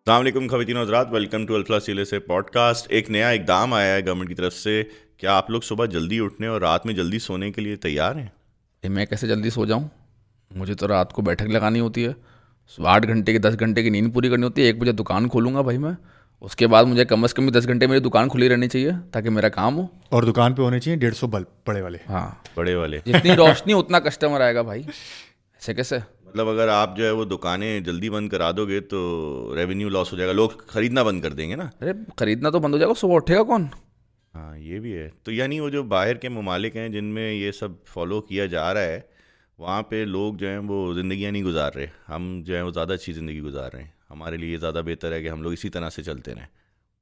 अस्सलाम वालेकुम ख़वातीन और हज़रात, वेलकम टू अल्फा सीले से पॉडकास्ट। एक नया इक़दाम आया है गवर्नमेंट की तरफ से। क्या आप लोग सुबह जल्दी उठने और रात में जल्दी सोने के लिए तैयार हैं? मैं कैसे जल्दी सो जाऊँ? मुझे तो रात को बैठक लगानी होती है, 8 घंटे की 10 घंटे की नींद पूरी करनी होती है। 1 बजे दुकान खोलूँगा भाई मैं। उसके बाद मुझे कम से कम भी 10 घंटे मेरी दुकान खुली रहनी चाहिए ताकि मेरा काम हो। और दुकान पे होने चाहिए 150 बल्ब बड़े वाले। हाँ, बड़े वाले। जितनी रोशनी उतना कस्टमर आएगा भाई। ऐसे कैसे? मतलब अगर आप जो है वो दुकानें जल्दी बंद करा दोगे तो रेवेन्यू लॉस हो जाएगा, लोग ख़रीदना बंद कर देंगे ना। अरे खरीदना तो बंद हो जाएगा, सुबह उठेगा कौन? हाँ, ये भी है। तो यानी वो जो बाहर के ममालिक हैं जिनमें ये सब फॉलो किया जा रहा है, वहाँ पे लोग जो हैं वो ज़िंदगियाँ नहीं गुजार रहे। हम जो है वो ज़्यादा अच्छी ज़िंदगी गुजार रहे हैं। हमारे लिए ज़्यादा बेहतर है कि हम लोग इसी तरह से चलते रहें।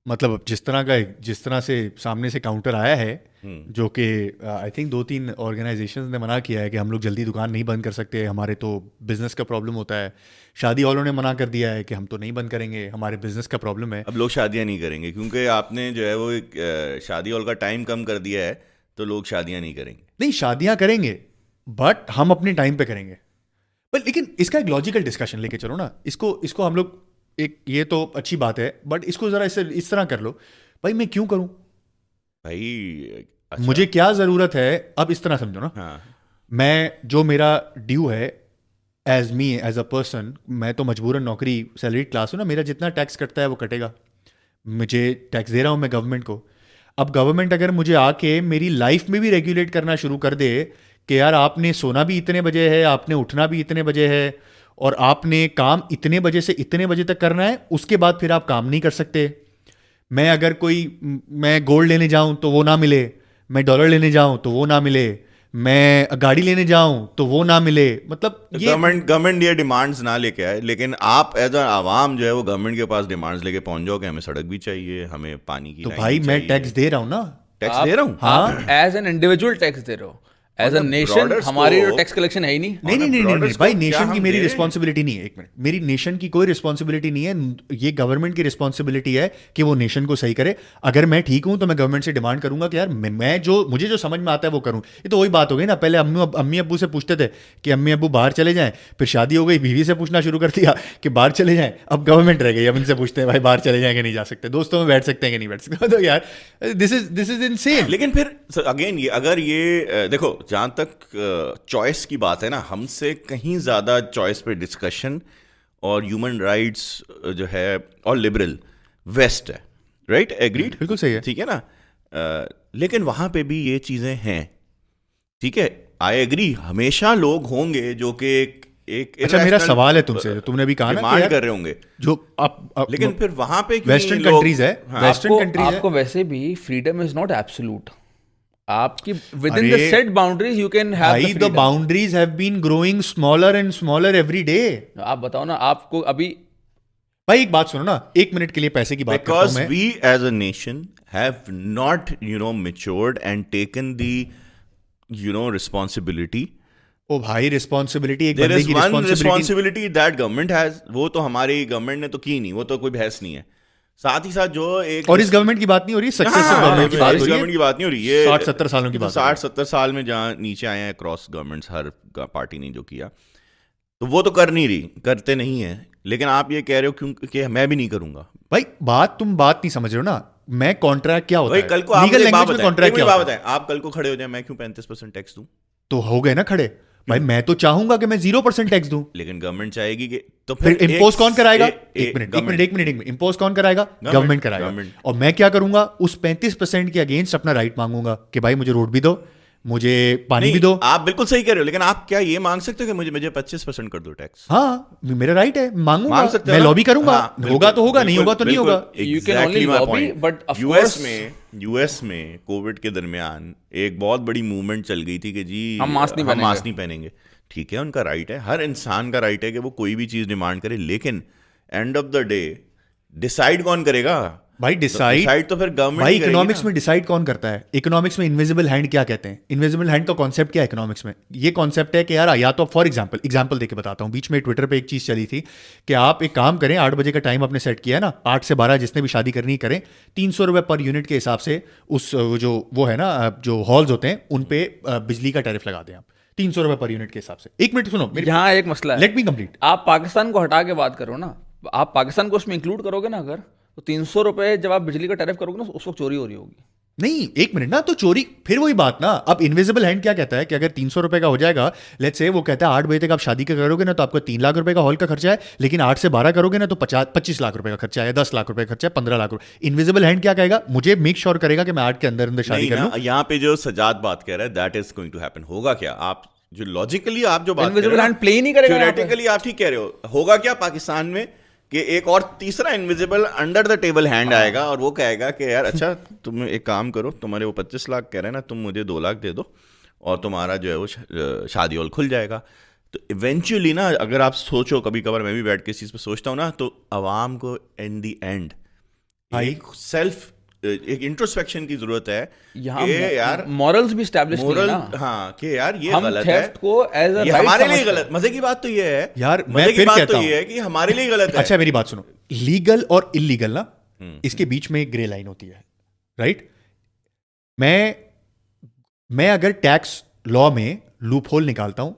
मतलब जिस तरह से सामने से काउंटर आया है, जो कि आई थिंक 2-3 ऑर्गेनाइजेशंस ने मना किया है कि हम लोग जल्दी दुकान नहीं बंद कर सकते, हमारे तो बिजनेस का प्रॉब्लम होता है। शादी वालों ने मना कर दिया है कि हम तो नहीं बंद करेंगे, हमारे बिजनेस का प्रॉब्लम है। अब लोग शादियां नहीं करेंगे क्योंकि आपने जो है वो एक शादी हॉल का टाइम कम कर दिया है, तो लोग शादियां नहीं करेंगे। नहीं, शादियां करेंगे बट हम अपने टाइम पे करेंगे। पर लेकिन इसका एक लॉजिकल डिस्कशन लेके चलो ना। इसको हम लोग एक, ये तो अच्छी बात है बट इसको ज़रा इस तरह कर लो, भाई मैं क्यों करूं? भाई अच्छा। मुझे क्या ज़रूरत है? अब इस तरह समझो ना, हाँ, मैं जो मेरा ड्यू है as me as a person, मैं तो मजबूरन नौकरी सैलरीड क्लास हूँ ना, मेरा जितना टैक्स कटता है वो कटेगा। मुझे टैक्स दे रहा हूँ मैं गवर्नमेंट को। अब गवर्नमेंट अगर मुझे आके मेरी लाइफ में भी रेगुलेट करना शुरू कर दे कि यार आपने सोना भी इतने बजे है, आपने उठना भी इतने बजे है, और आपने काम इतने बजे से इतने बजे तक करना है, उसके बाद फिर आप काम नहीं कर सकते। मैं गोल्ड लेने जाऊं तो वो ना मिले, मैं डॉलर लेने जाऊं तो वो ना मिले, मैं गाड़ी लेने जाऊं तो वो ना मिले। मतलब ये गवर्नमेंट ये डिमांड्स ना लेके आए, लेकिन आप एज अ आवाम जो है वो गवर्नमेंट के पास डिमांड्स लेके पहुंच जाओ कि हमें सड़क भी चाहिए, हमें पानी की तो लाइन भाई भी मैं चाहिए। टैक्स दे रहा हूं ना। टैक्स दे रहा हूँ। हाँ, एज एन इंडिविजुअल टैक्स दे रहे हो, एज अ मतलब नेशन broader हमारी scope- टैक्स कलेक्शन है ही नहीं। नहीं नहीं नहीं broader नहीं भाई, scope क्या नेशन की हम मेरी दे रहे हैं? रिस्पॉन्सिबिलिटी नहीं है। एक मिनट, मेरी नेशन की कोई रिस्पॉन्सिबिलिटी नहीं है। ये गवर्नमेंट की रिस्पॉन्सिबिलिटी है कि वो नेशन को सही करे। अगर मैं ठीक हूं तो मैं गवर्नमेंट से डिमांड करूंगा कि यार मुझे जो समझ में आता है वो करूं। ये तो वही बात हो गई ना, पहले अम्मी अब्बू से पूछते थे कि अम्मी अब्बू बाहर चले जाएं, फिर शादी हो गई, बीवी से पूछना शुरू कर दिया कि बाहर चले जाएं। अब गवर्नमेंट रह गई, अब इनसे पूछते हैं भाई बाहर चले जाएंगे, नहीं जा सकते, दोस्तों में बैठ सकते हैं कि नहीं बैठ सकते। तो यार दिस इज इनसेन। लेकिन फिर अगेन ये अगर ये देखो, जहाँ तक चॉइस की बात है ना, हमसे कहीं ज़्यादा चॉइस पे डिस्कशन और ह्यूमन राइट्स जो है और लिबरल वेस्ट है। राइट, एग्रीड, बिल्कुल सही है। ठीक है ना। लेकिन वहाँ पे भी ये चीज़ें हैं, ठीक है, आई एग्री। हमेशा लोग होंगे जो कि एक अच्छा, मेरा irrational, सवाल है तुमसे, जो तुमने अभी कहा ना कि डिमांड यार कर रहे होंगे, जो आप लेकिन फिर वहाँ पे क्यों वेस्टर्न लोग- कंट्रीज है, हाँ, वेस्टर्न कंट्रीज है। आपको वैसे भी फ्रीडम इज नॉट एब्सोल्यूट। आपकी विद इन द अरे set boundaries you can have भाई, the boundaries have been growing smaller and smaller every day. आप बताओ ना, आपको अभी भाई एक बात सुनो ना, एक मिनट के लिए पैसे की बात करता हूं Because मैं। we as a nation have not, matured and taken the, responsibility. ओ भाई, रिस्पॉन्सिबिलिटी एक There बंदे is की one responsibility. responsibility that government has. वो तो हमारी गवर्नमेंट ने तो की नहीं, वो तो कोई बहस नहीं है। साथ ही साथ जो एक और इस गवर्नमेंट की बात नहीं हो रही, सक्सेसिव हाँ, गवर्नमेंट की इस बात हो रही गवर्नमेंट है। की बात नहीं हो रही है। 60-70 सालों की बात हो रही है। 60-70 साल में जहाँ नीचे आए हैं क्रॉस गवर्नमेंट्स, हर पार्टी ने जो किया, तो वो तो कर नहीं रही, करते नहीं है। लेकिन आप ये कह रहे हो क्योंकि मैं भी नहीं करूंगा। भाई तुम बात नहीं समझ रहे हो ना। मैं कॉन्ट्रैक्ट क्या होता भाई है, कल को आप लीगल मुझे एक बात लैंग्वेज में बताएं, कॉन्ट्रैक्ट एक क्या बात होता है? बताएं, आप कल को खड़े हो जाए, मैं क्यों 35% टैक्स दूं? तो हो गए ना खड़े। भाई मैं तो चाहूंगा कि मैं 0% टैक्स दूं। लेकिन गवर्नमेंट चाहेगी कि तो फिर इम्पोज कौन कराएगा? एक एक मिनट, इम्पोज कौन कराएगा? गवर्नमेंट कराएगा। government। और मैं क्या करूंगा? उस 35% के अगेंस्ट अपना राइट मांगूंगा कि भाई मुझे रोड भी दो, मुझे पानी भी दो। आप बिल्कुल सही कह रहे हो, लेकिन आप क्या ये मांग सकते हो कि मुझे 25% कर दो टैक्स? हाँ, मेरा राइट है, मांगूंगा, मांग सकते हो मैं ना? लॉबी करूंगा। हाँ, होगा तो होगा, नहीं बिल्कुल, होगा तो नहीं होगा। You can only Exactly my lobby, point. but of US में कोविड के दरमियान एक बहुत बड़ी मूवमेंट चल गई थी कि जी हम मास्क नहीं पहनेंगे। ठीक है, उनका राइट है, हर इंसान का राइट है कि वो कोई भी चीज डिमांड करे, लेकिन end of the day decide कौन करेगा? भाई डिसाइड तो फिर गवर्नमेंट भाई ही करेगी इकोनॉमिक्स ना। में डिसाइड कौन करता है? इकोनॉमिक्स में इनविजिबल हैंड क्या कहते हैं? इनविजिबल हैंड का कॉन्सेप्ट क्या है इकोनॉमिक्स में? ये कॉन्सेप्ट है कि यार, या तो फॉर एग्जांपल देके बताता हूँ। बीच में ट्विटर पे एक चीज चली थी कि आप एक काम करें, 8 बजे का टाइम आपने सेट किया है ना, 8 से 12 जिसने भी शादी करनी करें, 300 रुपए पर यूनिट के हिसाब से उस जो वो है ना, जो हॉल्स होते हैं उन पे बिजली का टैरिफ लगा दें आप 300 रुपए पर यूनिट के हिसाब से। एक मिनट सुनो, यहाँ एक मसला है। Let me complete. आप पाकिस्तान को हटा के बात करो ना, आप पाकिस्तान को उसमें इंक्लूड करोगे ना अगर, तो 300 रुपये जब आप बिजली का टैरिफ करोगे ना, उस वक्त चोरी हो रही होगी। नहीं, एक मिनट ना, तो चोरी फिर वही बात ना। अब इनविजिबल हैंड क्या कहता है कि अगर 300 रुपए का हो जाएगा, लेट्स से वो कहता है 8 बजे तक आप शादी का करोगे ना तो आपको 3 लाख रुपए का हॉल का खर्चा है, लेकिन 8 से 12 करोगे ना तो 25 लाख रुपए का खर्चा है, 10 लाख रुपए का खर्चा है, 15 लाख रुपए। इनविजिबल हैंड क्या कहेगा, मुझे मेक श्योर करेगा कि मैं 8 के अंदर अंदर शादी नहीं कर लूं। ना, यहाँ पे जो सजाद बात कह रहा है that is going to happen. होगा क्या, आप जो लॉजिकली आप जो बात कर इनविजिबल रहे हैंड प्ले ही नहीं करेगा यहाँ पे। थ्योरेटिकली आप ठीक कह रहे हो, होगा क्या पाकिस्तान में कि एक और तीसरा invisible under the table hand आएगा और वो कहेगा कि यार अच्छा तुम एक काम करो, तुम्हारे वो 25 लाख कह रहे हैं ना, तुम मुझे 2 लाख दे दो और तुम्हारा जो है वो शादी हॉल खुल जाएगा। तो इवेंचुअली ना, अगर आप सोचो, कभी कभार मैं भी बैठ के इस चीज़ पे सोचता हूँ ना, तो आवाम को इन दी एंड एक इंट्रोस्पेक्शन की जरूरत है यहाँ कि यार मॉरल्स भी स्टैब्लिश नहीं है मोरल, ना। हाँ कि यार ये हम गलत है, थेफ्ट को एज अ ये राइट हमारे लिए समझते हैं। गलत। मजे की बात तो ये है यार, मैं मजे की फिर बात कहता तो हूं। ये है कि हमारे लिए गलत है। अच्छा मेरी बात सुनो, लीगल और इलीगल ना, इसके बीच में एक ग्रे लाइन होती है, राइट। मैं अगर टैक्स लॉ में लूप होल निकालता हूं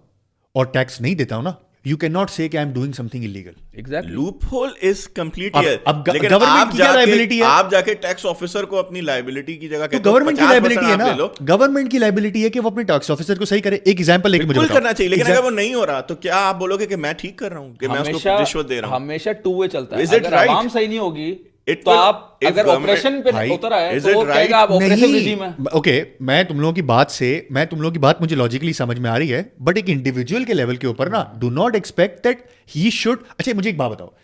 और टैक्स नहीं देता हूं ना, यू कैन नॉट से कि I am doing something illegal. Exactly. Loop hole is complete अब गवर्नमेंट की क्या लाइबिलिटी है? आप जाके टैक्स ऑफिसर को अपनी लाइबिलिटी की जगह तो गवर्नमेंट की लाइबिलिटी है ना, गवर्नमेंट की लाइबिलिटी है कि वो अपने टैक्स ऑफिसर को सही करे। एक एग्जांपल लेके मुझे बिल्कुल बताओ। करना चाहिए, लेकिन अगर वो नहीं हो रहा तो क्या आप बोलोगे कि मैं ठीक कर रहा हूँ, कि मैं उसको रिश्वत दे रहा हूँ? हमेशा टू वे चलता है। Is it अगर right? आवाम सही नहीं होगी It तो will- आप if अगर government- ऑपरेशन पे भाई, उतर आए is तो वो it right? कहेगा आप ऑपरेसिव रिजीम है। ओके, मैं तुम लोगों की बात मुझे लॉजिकली समझ में आ रही है, बट एक इंडिविजुअल के लेवल के ऊपर ना, do not expect that he should. अच्छा मुझे एक बात बताओ,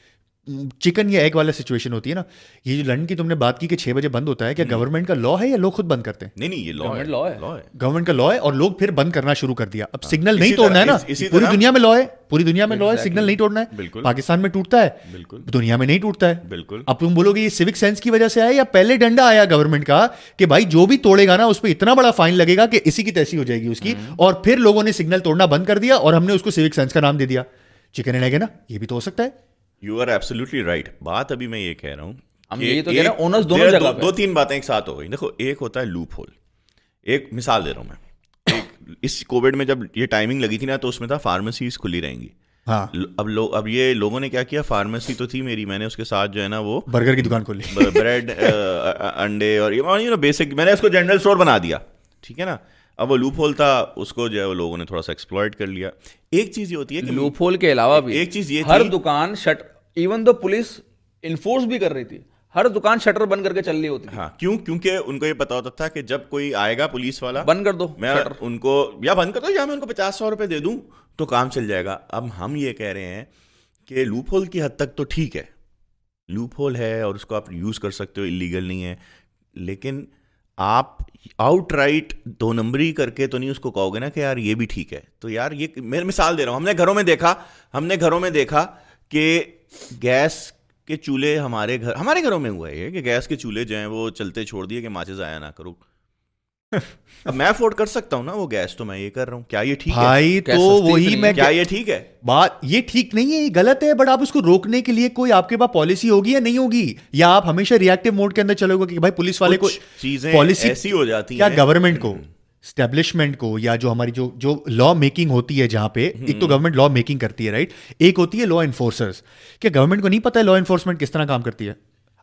चिकन या एग वाला सिचुएशन होती है ना, ये जो लंदन की तुमने बात की कि 6 बजे बंद होता है, क्या गवर्नमेंट का लॉ है या लोग खुद बंद करते हैं? नहीं ये लॉ Government law है। है। गवर्नमेंट का लॉ है और लोग फिर बंद करना शुरू कर दिया। अब सिग्नल नहीं इसी तोड़ना है तरह- ना, इसी पूरी तरह- दुनिया में लॉ है, पूरी दुनिया में लॉ है, सिग्नल नहीं तोड़ना है। बिल्कुल। पाकिस्तान में टूटता है, बिल्कुल दुनिया में नहीं टूटता है। बिल्कुल। अब तुम बोलोगे ये सिविक सेंस की वजह से आया या पहले डंडा आया गवर्नमेंट का कि भाई जो भी तोड़ेगा ना उस पर इतना बड़ा फाइन लगेगा कि इसी की तैसी हो जाएगी उसकी, और फिर लोगों ने सिग्नल तोड़ना बंद कर दिया और हमने उसको सिविक सेंस का नाम दे दिया। चिकन एंड एग है ना, ये भी तो हो सकता है। You are absolutely right. बात अभी मैं ये कह रहा हूँ, हम यही तो कह रहे हैं, ओनर्स दोनों जगह पे। दो तीन बातें एक साथ हो गई। देखो, एक होता है लूप होल। एक मिसाल दे रहा हूँ मैं, इस कोविड में जब ये टाइमिंग लगी थी ना, तो उसमें था फार्मेसीज खुली रहेंगी। हाँ, अब ये लोगों ने क्या किया, फार्मेसी तो थी मेरी, मैंने उसके साथ जो है ना वो बर्गर की दुकान खोली। ब्रेड अंडे और ये बेसिक, मैंने उसको जनरल स्टोर बना दिया, ठीक है ना। अब वो लूप होल था, उसको जो है वो लोगों ने थोड़ा सा एक्सप्लॉइट कर लिया। एक चीज ये होती है कि लूप होल के अलावा भी एक चीज ये हर थी, दुकान shut, even though police enforce भी कर रही थी, हर दुकान शटर बंद करके चल रही होती थी। हाँ क्योंकि उनको ये पता होता था कि जब कोई आएगा पुलिस वाला, बंद कर दो मैं शटर। उनको या बंद कर दो या मैं उनको 50-100 रुपए दे दूं तो काम चल जाएगा। अब हम ये कह रहे हैं कि लूप होल की हद तक तो ठीक है, लूप होल है और उसको आप यूज कर सकते हो, इलीगल नहीं है, लेकिन आप आउटराइट 2 नंबरी करके तो नहीं उसको कहोगे ना कि यार ये भी ठीक है। तो यार ये मैं मिसाल दे रहा हूँ, हमने घरों में देखा कि गैस के चूल्हे हमारे घरों में हुआ है कि गैस के चूल्हे जो हैं वो चलते छोड़ दिए कि माचिस आया ना करो। अब मैं अफोर्ड कर सकता हूँ ना वो गैस, तो मैं ये कर रहा हूँ, क्या ये ठीक है? भाई क्या तो सस्ती वही इतनी मैं है? क्या ये ठीक है? बात ये ठीक नहीं है, ये गलत है, बट आप उसको रोकने के लिए कोई आपके पास पॉलिसी होगी या नहीं होगी, या आप हमेशा रिएक्टिव मोड के अंदर चलोगे कि भाई पुलिस वाले को कुछ चीजें पॉलिसी ऐसी हो जाती क्या हैं, गवर्नमेंट को, स्टैब्लिशमेंट को, या जो हमारी जो लॉ मेकिंग होती है, जहां पे एक तो गवर्नमेंट लॉ मेकिंग करती है, राइट, एक होती है लॉ एनफोर्सर्स। क्या गवर्नमेंट को नहीं पता है लॉ एनफोर्समेंट किस तरह काम करती है?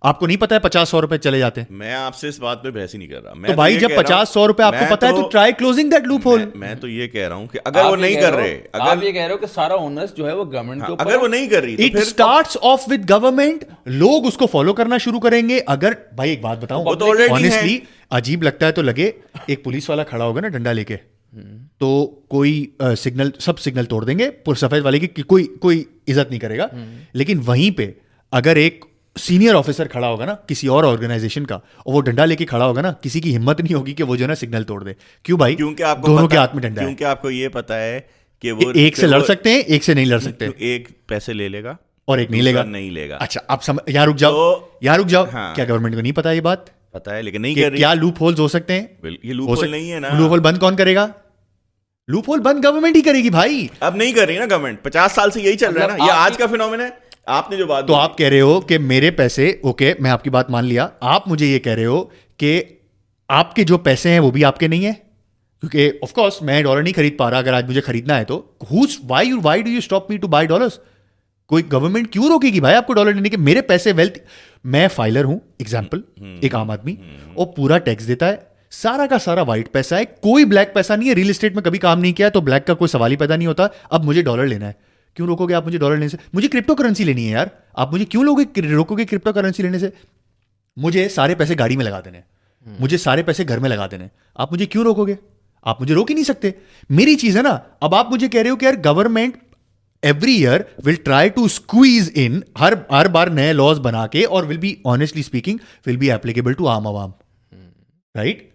आपको नहीं पता है 50-100 रुपए चले जाते हैं? मैं आपसे इस बात पे बहस ही नहीं कर रहा। मैं तो भाई ये जब कह रहा हूं- 50-100 रुपए आपको मैं पता है तो try closing that loop hole. मैं तो ये कह रहा हूं कि अगर वो आप ये नहीं कह कर रहे रहे, हो- आप अगर ये कह रहे हो कि सारा ओनर्स जो है वो गवर्नमेंट के ऊपर अगर वो है। नहीं कर रही तो इट फिर स्टार्ट्स ऑफ विद गवर्नमेंट, लोग उसको फॉलो करना शुरू करेंगे। अगर भाई एक बात बताऊं, वो तो already ऑनेस्टली है। अजीब लगता है तो लगे, एक पुलिस वाला खड़ा होगा ना डंडा लेके, तो कोई सिग्नल, सब सिग्नल तोड़ देंगे, सफेद वाले की कोई इज्जत नहीं करेगा। लेकिन वहीं पे अगर एक सीनियर ऑफिसर खड़ा होगा ना किसी और ऑर्गेनाइजेशन का, और वो डंडा लेके खड़ा होगा ना, किसी की हिम्मत नहीं होगी कि वो जो है ना सिग्नल तोड़ दे। क्यों भाई? क्योंकि आपको दोनों पता- के हाथ में डंडा है। क्योंकि आपको ये पता है कि वो एक से लड़ सकते हैं, एक से नहीं लड़ सकते, एक पैसे ले लेगा और एक नहीं दूसरा लेगा। नहीं लेगा। अच्छा आप यहाँ रुक जाओ, तो- यहाँ रुक जाओ। हाँ। क्या गवर्नमेंट को नहीं पता ये बात पता है लेकिन नहीं कि कर रही। क्या लूप होल्स हो सकते हैं? ये लूप होल नहीं है ना। लूप होल बंद कौन करेगा? लूप होल बंद गवर्नमेंट ही करेगी भाई। अब नहीं कर रही ना गवर्नमेंट, 50 साल से यही चल रहा है ना, ये आज का फिनोमेना है। आपने जो बात तो बोली- आप कह रहे हो कि मेरे पैसे, ओके मैं आपकी बात मान लिया, आप मुझे ये कह रहे हो कि आपके जो पैसे हैं वो भी आपके नहीं है, क्योंकि ऑफ कोर्स मैं डॉलर नहीं खरीद पा रहा। अगर आज मुझे खरीदना है तो why do you stop me to buy dollars? कोई गवर्नमेंट क्यों रोकेगी भाई आपको डॉलर लेने के? मेरे पैसे वेल्थ, मैं फाइलर हूं एग्जाम्पल, एक आम आदमी, और पूरा टैक्स देता है, सारा का सारा व्हाइट पैसा है, कोई ब्लैक पैसा नहीं है, रियल एस्टेट में कभी काम नहीं किया तो ब्लैक का कोई सवाल ही पैदा नहीं होता। अब मुझे डॉलर लेना है, क्यों रोकोगे आप मुझे डॉलर लेने से? मुझे क्रिप्टो करेंसी लेनी है यार, आप मुझे क्यों रोकोगे क्रिप्टो करेंसी लेने से? मुझे सारे पैसे गाड़ी में लगा देने हैं, मुझे सारे पैसे घर में लगा देने हैं, आप मुझे क्यों रोकोगे? आप मुझे रोक ही नहीं सकते, मेरी चीज है ना। अब आप मुझे कह रहे हो कि यार government every year will try to squeeze in, हर बार नए लॉज बना के, और will be honestly speaking will be applicable to आम आवाम, राइट?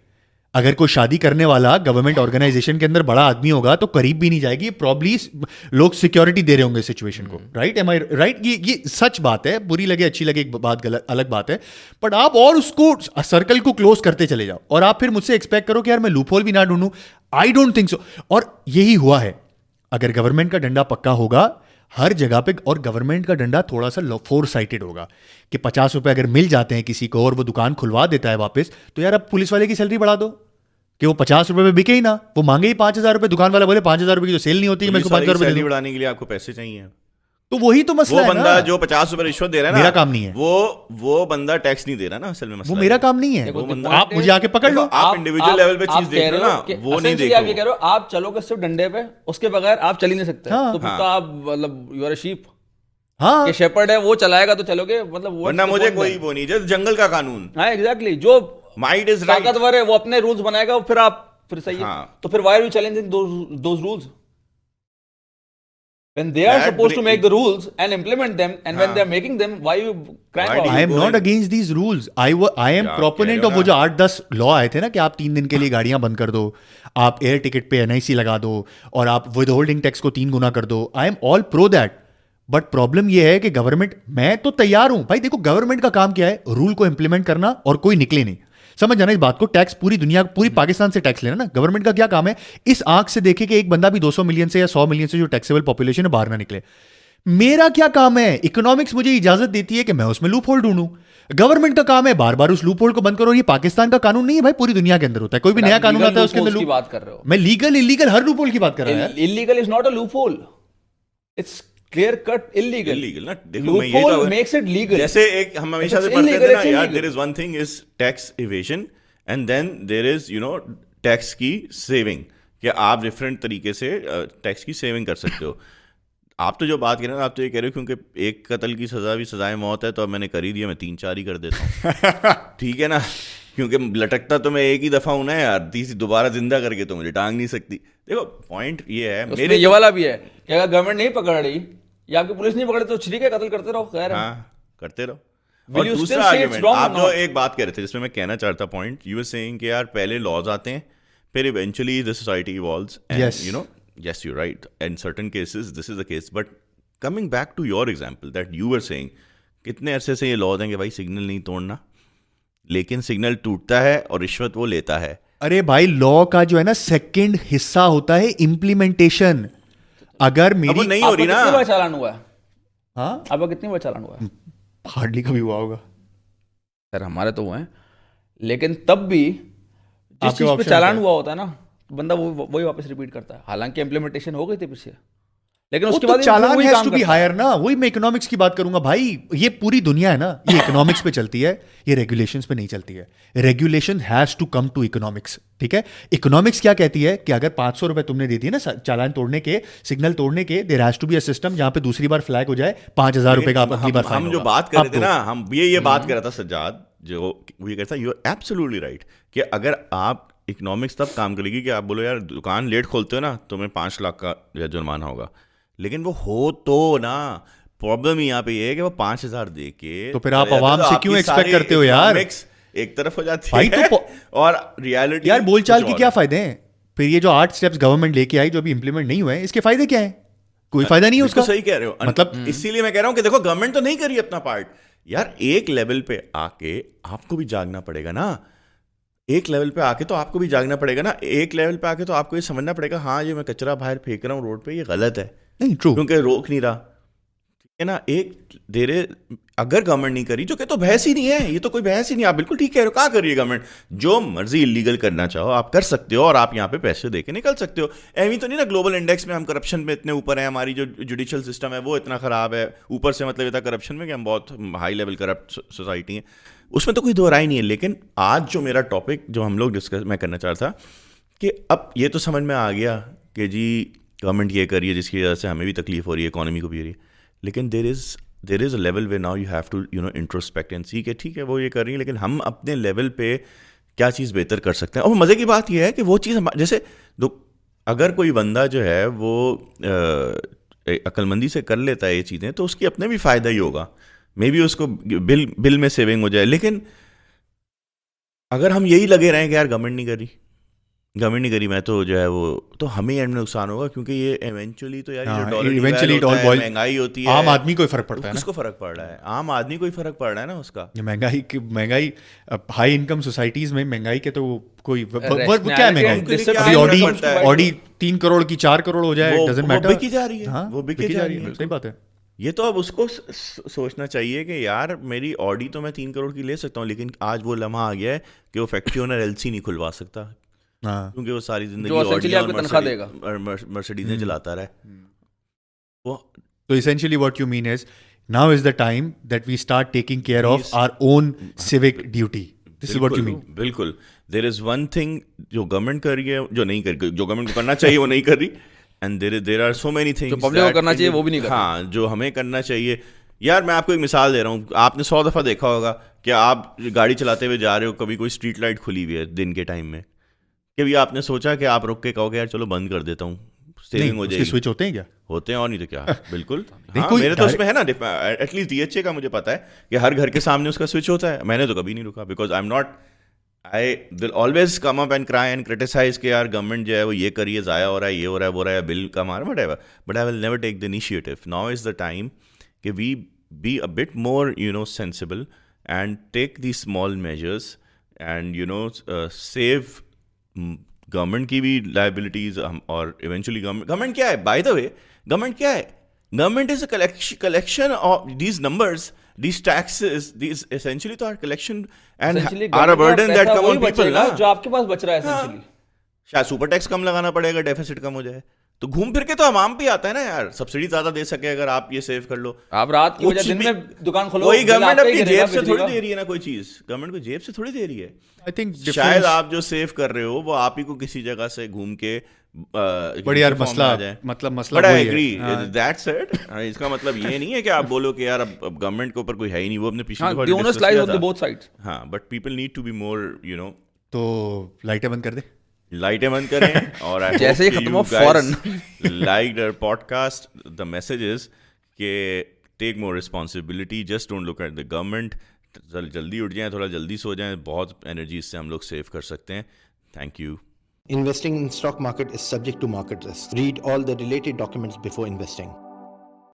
अगर कोई शादी करने वाला गवर्नमेंट ऑर्गेनाइजेशन के अंदर बड़ा आदमी होगा तो करीब भी नहीं जाएगी, प्रॉब्ली लोग सिक्योरिटी दे रहे होंगे सिचुएशन को, राइट? एम आई राइट? ये सच बात है, बुरी लगे अच्छी लगे एक बात गलत अलग बात है, बट आप और उसको सर्कल को क्लोज करते चले जाओ और आप फिर मुझसे एक्सपेक्ट करो कि यार मैं लूपहोल भी ना ढूंढूं। I don't think so. और यही हुआ है, अगर गवर्नमेंट का डंडा पक्का होगा हर जगह पे, और गवर्नमेंट का डंडा थोड़ा सा फोर साइटेड होगा कि 50 रुपए अगर मिल जाते हैं किसी को और वो दुकान खुलवा देता है वापस, तो यार अब पुलिस वाले की सैलरी बढ़ा दो कि वो 50 रुपए में बिके ही ना, वो मांगे ही 5,000 रुपए, दुकान वाला बोले 5,000 रुपए की तो सेल नहीं होती है, मैं इसको 5,000 रुपए दे सैलरी दूं। बढ़ाने के लिए आपको पैसे चाहिए, तो वही तो मसला वो है बंदा ना। जो 50 रुपए रिश्वत दे रहा है ना, मेरा काम नहीं है, वो बंदा टैक्स नहीं दे रहा ना, असल में वो मसला मेरा है। काम नहीं है। वो बंदा, आप मुझे आके पकड़ लो। आप इंडिविजुअल लेवल पे चीज देख रहे हो ना, वो नहीं देख आप ये रहे कह रहे हो आप चलोगे सिर्फ डंडे पे, उसके बगैर आप चल ही नहीं सकते। हाँ। तो फिर तो आप मतलब यू आर अ शीप, हाँ, कि शेपर्ड है वो चलाएगा तो चलोगे, मतलब वरना मुझे कोई वो नहीं, जैसे जंगल का कानून, हाँ एग्जैक्टली, जो माइट इज राइट। ताकतवर है वो अपने रूल्स बनाएगा, फिर आप फिर सही है। हाँ। तो फिर why are you challenging those rules when they are That supposed to bring- make the rules and implement them, and when they are making them, why you crying Why about do I it? Am go not in- against these rules. I am आप कह रहे proponent हो of वो ना। जो 8-10 law आए थे ना कि आप 3 दिन के लिए गाड़ियां बंद कर दो, आप एयर टिकट पे एनआईसी लगा दो, और आप विद होल्डिंग टैक्स को 3 गुना कर दो। I am all pro that, but problem ये है कि गवर्नमेंट, मैं तो तैयार हूं भाई, देखो गवर्नमेंट का काम क्या है, रूल को इंप्लीमेंट करना और कोई निकले नहीं। समझ जाना इस बात को, टैक्स पूरी दुनिया, पूरी पाकिस्तान से टैक्स लेना ना। गवर्नमेंट का क्या काम है, इस आंख से देखे कि एक बंदा भी 200 मिलियन से या 100 मिलियन से जो टैक्सेबल पॉपुलेशन है बाहर ना निकले। मेरा क्या काम है, इकोनॉमिक्स मुझे इजाजत देती है कि मैं उसमें लूप होल ढूंढूं। गवर्नमेंट का काम है बार बार उस लूप होल को बंद करो। ये पाकिस्तान का कानून नहीं है भाई, पूरी दुनिया के अंदर होता है, कोई भी नया कानून आता है उसके अंदर की loop- बात कर रहे हो। मैं लीगल इलीगल हर लूप होल की बात कर रहा हूं यार। Illegal is not a loophole. It's clear cut illegal. Illegal ना, देखो मैं ये Loophole तो- makes it legal. जैसे एक हम हमेशा If से it's पढ़ते illegal, थे ना it's यार, illegal. There is one thing is tax evasion and then there is tax की सेविंग, कि आप डिफरेंट तरीके से टैक्स की सेविंग कर सकते हो। आप तो जो बात कर रहे हो, आप तो ये कह रहे हो क्योंकि एक कत्ल की सजा भी सजाए मौत है, तो अब मैंने कर ही दिया, मैं 3-4 ही कर देता हूँ। ठीक है ना, क्योंकि लटकता तो मैं एक ही दफा हूं ना यार, तीसरी दोबारा जिंदा करके तो मुझे टांग नहीं सकती। देखो पॉइंट ये है उसमें ये वाला भी है कि अगर गवर्नमेंट नहीं पकड़ रही या आपकी पुलिस नहीं पकड़े तो ठीक है, कत्ल करते रहो, खैर है। हाँ, करते रहो। Will और you दूसरा still say it's argument, wrong or आप जो not? एक बात कह रहे थे जिसमें मैं कहना चाहता पॉइंट, यू वर सेइंग कि यार पहले लॉज आते हैं, फिर eventually the society evolves and Yes. yes, you're right, in certain cases this is the case, but coming back to your example that you were saying, कितने अरसे से ये लॉज हैं कि भाई सिग्नल नहीं तोड़ना, लेकिन सिग्नल टूटता है और रिश्वत वो लेता है। अरे भाई, लॉ का जो है ना सेकंड हिस्सा होता है इम्प्लीमेंटेशन। अगर अब वो मेरी नहीं हो रही आपका ना। कितनी बार चालान हुआ है? हाँ, आपका कितनी बार चालान हुआ है? हार्डली कभी हुआ होगा। सर हमारे तो हुए हैं, लेकिन तब भी जिस आपके चीज पे option चालान क्या है? हुआ होता है ना, बंदा वही वापस रिपीट करता है, हालांकि इम्प्लीमेंटेशन हो गई थी पीछे, लेकिन वो उसके तो बाद चालान वही हैज काम टू बी करता है। हायर ना। वही मैं इकोनॉमिक्स की बात करूंगा भाई, ये पूरी दुनिया है ना, ये इकोनॉमिक्स पे चलती है, ये रेगुलेशंस पे नहीं चलती है। Regulation has to come to economics, ठीक है? इकोनॉमिक्स क्या कहती है कि अगर 500 रुपए तुमने दे दिए ना चालान तोड़ने के, सिग्नल तोड़ने के, there has to be a system जहां पे दूसरी बार फ्लैग हो जाए 5,000 रुपए का अगली बार फाइन हम जो होगा। बात कर रहे अब थे दो। ना, हम ये बात कर रहा था सज्जाद, जो वो ये कहता है, यू आर एब्सोल्युटली राइट, कि अगर आप इकोनॉमिक्स तब काम करेगी कि आप बोलो यार दुकान लेट खोलते हो ना, तुम्हें 5 लाख का जुर्माना होगा, लेकिन वो हो तो ना। प्रॉब्लम यहाँ पे ये है कि वो 5,000 दे के तो फिर आप चले जाते आवाम हो, से आपकी क्यों expect सारी करते हो यार? economics एक तरफ हो जाती भाई है तो और रियलिटी यार बोलचाल के क्या फायदे हैं फिर? ये जो 8 स्टेप्स गवर्नमेंट लेके आई जो अभी इंप्लीमेंट नहीं हुए हैं, इसके फायदे क्या हैं? कोई फायदा नहीं है उसका। सही कह रहे हो, मतलब इसीलिए मैं कह रहा हूं कि देखो गवर्नमेंट तो नहीं करी अपना पार्ट यार। एक लेवल पे आके आपको भी जागना पड़ेगा ना, एक लेवल पे आके तो आपको भी जागना पड़ेगा ना, एक लेवल पे आके तो आपको ये समझना पड़ेगा, हाँ ये मैं कचरा बाहर फेंक रहा हूँ रोड पे, ये गलत है, नहीं, ट्रू। क्योंकि रोक नहीं रहा। है ना, एक देरे अगर गवर्नमेंट नहीं करी, जो कि तो बहस ही नहीं है, ये तो कोई बहस ही नहीं, आप बिल्कुल ठीक कह रहे हो, कहाँ कर रही है गवर्नमेंट? जो मर्जी इलीगल करना चाहो आप कर सकते हो, और आप यहाँ पे पैसे दे के निकल सकते हो। एवी तो नहीं ना ग्लोबल इंडेक्स में हम करप्शन में इतने ऊपर हैं, हमारी जो जुडिशियल सिस्टम है वो इतना ख़राब है, ऊपर से मतलब इतना करप्शन में कि हम बहुत हाई लेवल करप्ट सोसाइटी है, उसमें तो कोई दो राय नहीं है। लेकिन आज जो मेरा टॉपिक जो हम लोग डिस्कस मैं करना चाह रहा था कि अब ये तो समझ में आ गया कि जी गवर्नमेंट ये करिए जिसकी वजह से हमें भी तकलीफ हो रही है, इकोनॉमी को भी हो रही है, लेकिन there is a level way now you have to introspect and see कि ठीक है वो ये कर रही है, लेकिन हम अपने लेवल पे क्या चीज़ बेहतर कर सकते हैं। और मज़े की बात ये है कि वो चीज़ जैसे अगर कोई बंदा जो है वो अक्लमंदी से कर लेता है ये चीज़ें, तो उसकी अपने भी फ़ायदा ही होगा, मे बी उसको बिल में सेविंग हो जाए। लेकिन अगर हम यही लगे रहें कि यार गवर्नमेंट नहीं करी, मैं तो जो है वो, तो हमें एंड में नुकसान होगा, क्योंकि ये इवेंचुअली तो यार ये जो डॉलर इवेंचुअली होता है, महंगाई होती है, आम आदमी को फर्क पड़ता है ना, किसको फर्क पड़ रहा है? आम आदमी को ही फर्क पड़ रहा है ना उसका। महंगाई हाई इनकम सोसाइटीज में महंगाई के तो कोई वो क्या है Rationality महंगाई? and अभी discipline ऑडी 3 करोड़ की 4 करोड़ हो जाए, डजंट वो मैटर, बिकी जा रही है, वो बिकी जा रही है। सही बात है। ये तो अब उसको सोचना चाहिए कि यार मेरी ऑडी तो मैं 3 करोड़ की ले सकता हूँ, लेकिन आज वो लम्हा आ गया है कि वो फैक्ट्री ओनर एलसी नहीं खुलवा सकता, हाँ, क्योंकि वो सारी जिंदगी जो essentially ऑडी आपको तनख्वाह देगा। और मर्सिडीज़ें चलाता रहे। वो तो essentially what you mean is now is the time that we start taking care of our own civic duty. This is what you mean. बिल्कुल। देयर इज वन थिंग जो गवर्नमेंट कर रही है, जो नहीं कर, जो गवर्नमेंट को करना चाहिए वो नहीं कर रही, and there are so many things जो पब्लिक को करना चाहिए वो भी नहीं कर रही। हाँ, जो हमें करना चाहिए। यार मैं आपको एक मिसाल दे रहा हूँ, आपने 100 दफ़ा देखा होगा कि आप गाड़ी चलाते हुए जा रहे हो, कभी कोई स्ट्रीट लाइट खुली हुई है दिन के टाइम में, कभी आपने सोचा कि आप रुक के कहोगे यार चलो बंद कर देता हूँ, सेविंग हो उसके जाएगी? स्विच होते हैं क्या? होते हैं, और नहीं तो क्या। बिल्कुल। नहीं, हाँ, कोई मेरे तो उसमें है ना, एटलीस्ट DHA का मुझे पता है कि हर घर के सामने उसका स्विच होता है। मैंने तो कभी नहीं रुका, because I will always come up and cry and criticize कि यार गवर्नमेंट जो है वो ये करिए, ज़ाया हो रहा है, ये हो रहा है, वो रहा है, बिल कम आ रहा है, whatever, but I will never take the initiative. Now is the time कि we be a bit more sensible and take the small measures and save government की भी लाइबिलिटीज, और इवेंचुअली गवर्नमेंट क्या है, बाय द वे गवर्नमेंट क्या है? Government is a collection of these numbers, these taxes, these essentially तो are collection and are a burden that come on people ना, जो आपके पास बच रहा है essentially। शायद सुपर टैक्स कम लगाना पड़ेगा, डेफिसिट कम हो जाए, तो घूम फिर के तो आवाम पे आता है ना यार, सब्सिडी ज्यादा दे सके अगर आप ये सेव कर लो। आप रात की कुछ वजह दिन भी- में दुकान खोलो, वही बिल गवर्नमेंट आपका ही अपनी गिरेगा, जेब से बिजली थोड़ी का। दे रही है ना, कोई चीज गवर्नमेंट को जेब से थोड़ी दे रही है। आई थिंक शायद आप जो सेव कर रहे हो वो आप ही को किसी जगह से घूम के बड़ी यार मसला बट आई वही है। एग्री हाँ। That's it. इसका मतलब ये नहीं है कि आप बोलो कि यार अब गवर्नमेंट के ऊपर कोई है ही नहीं, वो अपने पिछले हाँ, दफा the onus discuss lies किया on the था। both sides। हाँ, but people need to be more तो लाइटें बंद कर दे। लाइटें बंद करें। और I जैसे ही hope खत्म you हो, guys फौरन। liked our podcast. The message is कि take more responsibility, just don't look at the government. जल्दी उठ जाएं, थोड़ा जल्दी सो जाएं, बहुत एनर्जी इससे हम लोग सेव कर सकते हैं। Thank you. Investing in stock market is subject to market risk. Read all the related documents before investing.